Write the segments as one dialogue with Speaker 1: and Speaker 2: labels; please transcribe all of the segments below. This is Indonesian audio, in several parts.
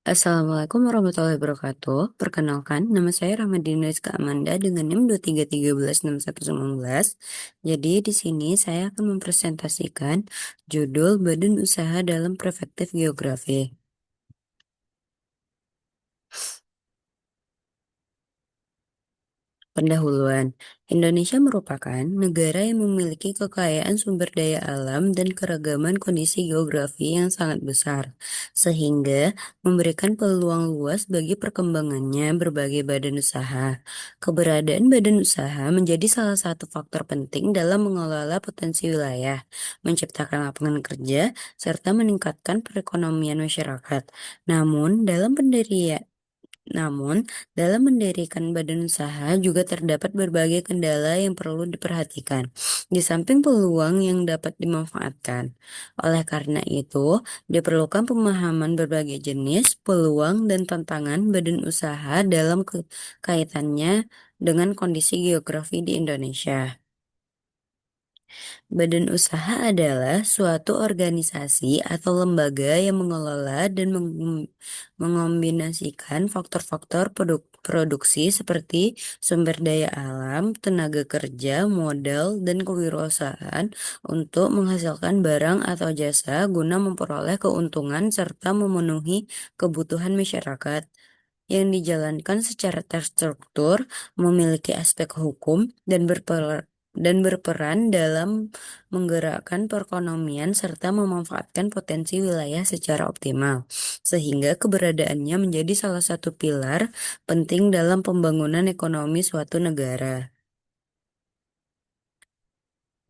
Speaker 1: Assalamualaikum warahmatullahi wabarakatuh. Perkenalkan, nama saya Rahmadina Rizka Amanda dengan NIM 233116119. Jadi di sini saya akan mempresentasikan judul Badan Usaha dalam Perspektif Geografi. Pendahuluan, Indonesia merupakan negara yang memiliki kekayaan sumber daya alam dan keragaman kondisi geografi yang sangat besar, sehingga memberikan peluang luas bagi perkembangannya berbagai badan usaha. Keberadaan badan usaha menjadi salah satu faktor penting dalam mengelola potensi wilayah, menciptakan lapangan kerja, serta meningkatkan perekonomian masyarakat. Namun, dalam mendirikan badan usaha juga terdapat berbagai kendala yang perlu diperhatikan, di samping peluang yang dapat dimanfaatkan. Oleh karena itu, diperlukan pemahaman berbagai jenis, peluang, dan tantangan badan usaha dalam kaitannya dengan kondisi geografi di Indonesia. Badan usaha adalah suatu organisasi atau lembaga yang mengelola dan mengombinasikan faktor-faktor produksi seperti sumber daya alam, tenaga kerja, modal, dan kewirausahaan untuk menghasilkan barang atau jasa guna memperoleh keuntungan serta memenuhi kebutuhan masyarakat yang dijalankan secara terstruktur, memiliki aspek hukum, dan berperan dalam menggerakkan perekonomian serta memanfaatkan potensi wilayah secara optimal, sehingga keberadaannya menjadi salah satu pilar penting dalam pembangunan ekonomi suatu negara.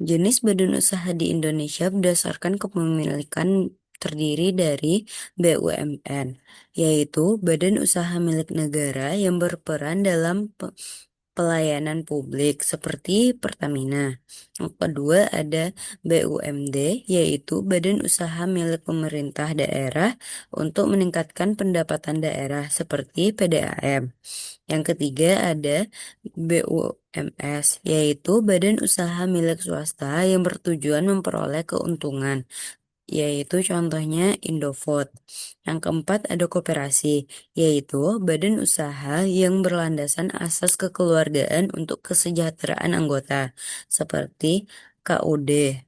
Speaker 1: Jenis badan usaha di Indonesia berdasarkan kepemilikan terdiri dari BUMN, yaitu Badan Usaha Milik Negara yang berperan dalam pelayanan publik seperti Pertamina. Yang kedua ada BUMD, yaitu Badan Usaha Milik Pemerintah Daerah untuk meningkatkan pendapatan daerah seperti PDAM. Yang ketiga ada BUMS, yaitu Badan Usaha Milik Swasta yang bertujuan memperoleh keuntungan, yaitu contohnya Indofood. Yang keempat ada koperasi, yaitu badan usaha yang berlandasan asas kekeluargaan untuk kesejahteraan anggota, seperti KUD.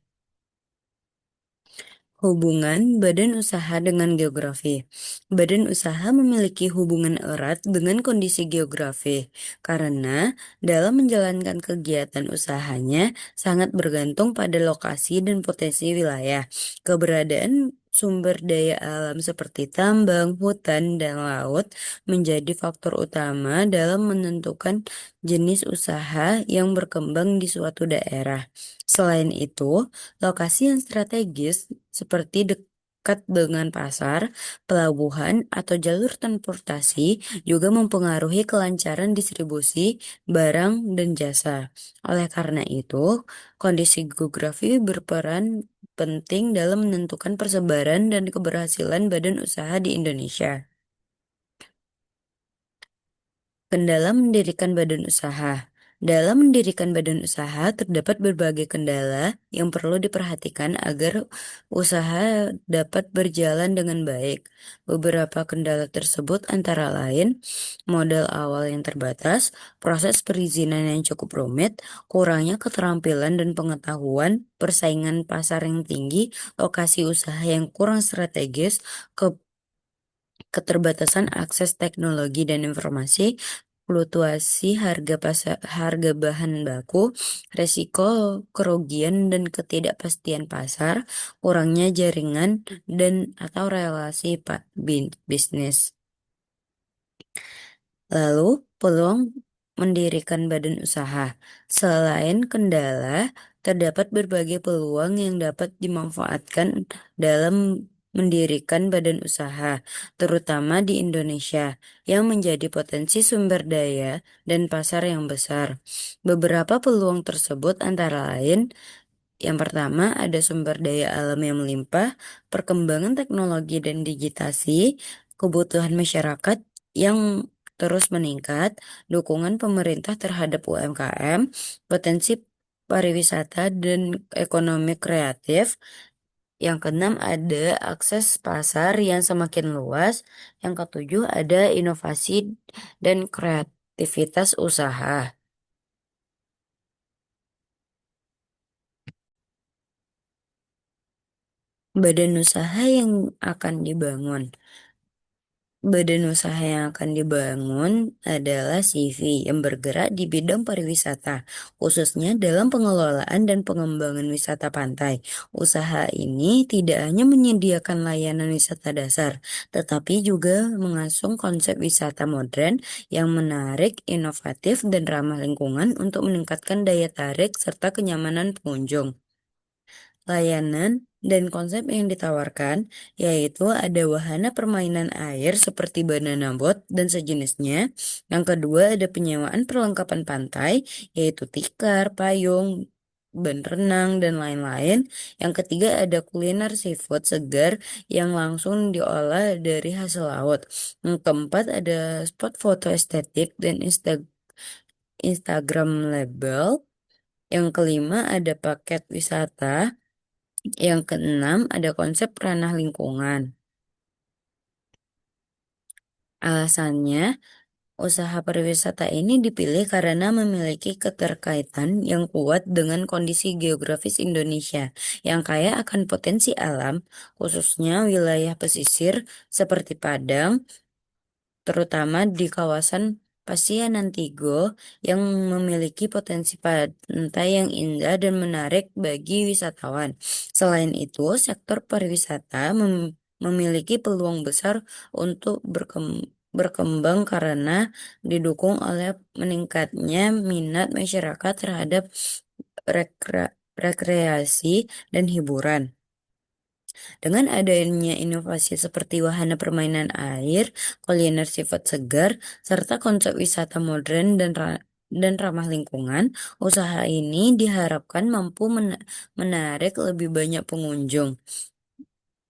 Speaker 1: Hubungan badan usaha dengan geografi. Badan usaha memiliki hubungan erat dengan kondisi geografi karena dalam menjalankan kegiatan usahanya sangat bergantung pada lokasi dan potensi wilayah. Keberadaan sumber daya alam seperti tambang, hutan, dan laut menjadi faktor utama dalam menentukan jenis usaha yang berkembang di suatu daerah. Selain itu, lokasi yang strategis seperti dekat dengan pasar, pelabuhan, atau jalur transportasi juga mempengaruhi kelancaran distribusi barang dan jasa. Oleh karena itu, kondisi geografi berperan penting dalam menentukan persebaran dan keberhasilan badan usaha di Indonesia. Kendala mendirikan badan usaha. Dalam mendirikan badan usaha, terdapat berbagai kendala yang perlu diperhatikan agar usaha dapat berjalan dengan baik. Beberapa kendala tersebut antara lain, modal awal yang terbatas, proses perizinan yang cukup rumit, kurangnya keterampilan dan pengetahuan, persaingan pasar yang tinggi, lokasi usaha yang kurang strategis, keterbatasan akses teknologi dan informasi, fluktuasi harga bahan baku, resiko kerugian dan ketidakpastian pasar, kurangnya jaringan dan atau relasi bisnis. Lalu, peluang mendirikan badan usaha. Selain kendala, terdapat berbagai peluang yang dapat dimanfaatkan dalam mendirikan badan usaha, terutama di Indonesia, yang menjadi potensi sumber daya dan pasar yang besar. Beberapa peluang tersebut antara lain, yang pertama ada sumber daya alam yang melimpah, perkembangan teknologi dan digitasi, kebutuhan masyarakat yang terus meningkat, dukungan pemerintah terhadap UMKM, potensi pariwisata dan ekonomi kreatif, Yang keenam ada akses pasar yang semakin luas. Yang ketujuh ada inovasi dan kreativitas usaha. Badan usaha yang akan dibangun. Badan usaha yang akan dibangun adalah CV yang bergerak di bidang pariwisata, khususnya dalam pengelolaan dan pengembangan wisata pantai. Usaha ini tidak hanya menyediakan layanan wisata dasar, tetapi juga mengasung konsep wisata modern yang menarik, inovatif, dan ramah lingkungan untuk meningkatkan daya tarik serta kenyamanan pengunjung. Layanan dan konsep yang ditawarkan yaitu ada wahana permainan air seperti banana boat dan sejenisnya. Yang kedua ada penyewaan perlengkapan pantai yaitu tikar, payung, ban renang, dan lain-lain. Yang ketiga ada kuliner seafood segar yang langsung diolah dari hasil laut. Yang keempat ada spot foto estetik dan Instagramable. Yang kelima ada paket wisata. Yang keenam, ada konsep ranah lingkungan. Alasannya, usaha pariwisata ini dipilih karena memiliki keterkaitan yang kuat dengan kondisi geografis Indonesia yang kaya akan potensi alam, khususnya wilayah pesisir seperti Padang, terutama di kawasan Pasianantigo yang memiliki potensi pantai yang indah dan menarik bagi wisatawan. Selain itu, sektor pariwisata memiliki peluang besar untuk berkembang karena didukung oleh meningkatnya minat masyarakat terhadap rekreasi dan hiburan. Dengan adanya inovasi seperti wahana permainan air, kuliner sifat segar, serta konsep wisata modern dan ramah lingkungan, usaha ini diharapkan mampu menarik lebih banyak pengunjung,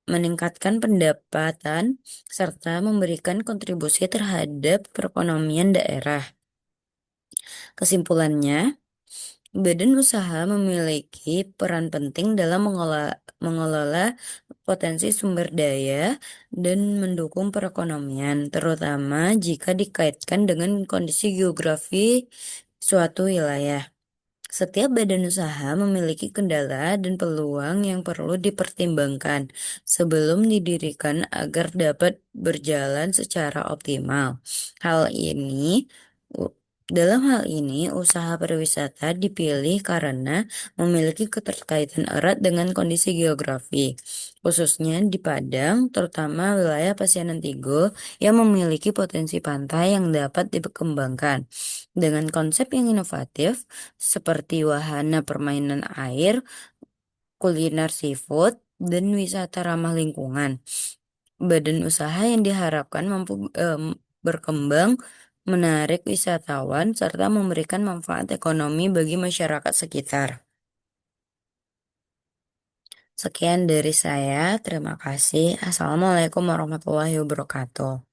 Speaker 1: meningkatkan pendapatan, serta memberikan kontribusi terhadap perekonomian daerah. Kesimpulannya, badan usaha memiliki peran penting dalam mengelola potensi sumber daya dan mendukung perekonomian, terutama jika dikaitkan dengan kondisi geografi suatu wilayah. Setiap badan usaha memiliki kendala dan peluang yang perlu dipertimbangkan sebelum didirikan agar dapat berjalan secara optimal. Hal ini, u- dalam hal ini, usaha pariwisata dipilih karena memiliki keterkaitan erat dengan kondisi geografi, khususnya di Padang, terutama wilayah Pasianan Tigo yang memiliki potensi pantai yang dapat dikembangkan. Dengan konsep yang inovatif, seperti wahana permainan air, kuliner seafood, dan wisata ramah lingkungan. Badan usaha yang diharapkan mampu berkembang, menarik wisatawan, serta memberikan manfaat ekonomi bagi masyarakat sekitar. Sekian dari saya, terima kasih. Assalamualaikum warahmatullahi wabarakatuh.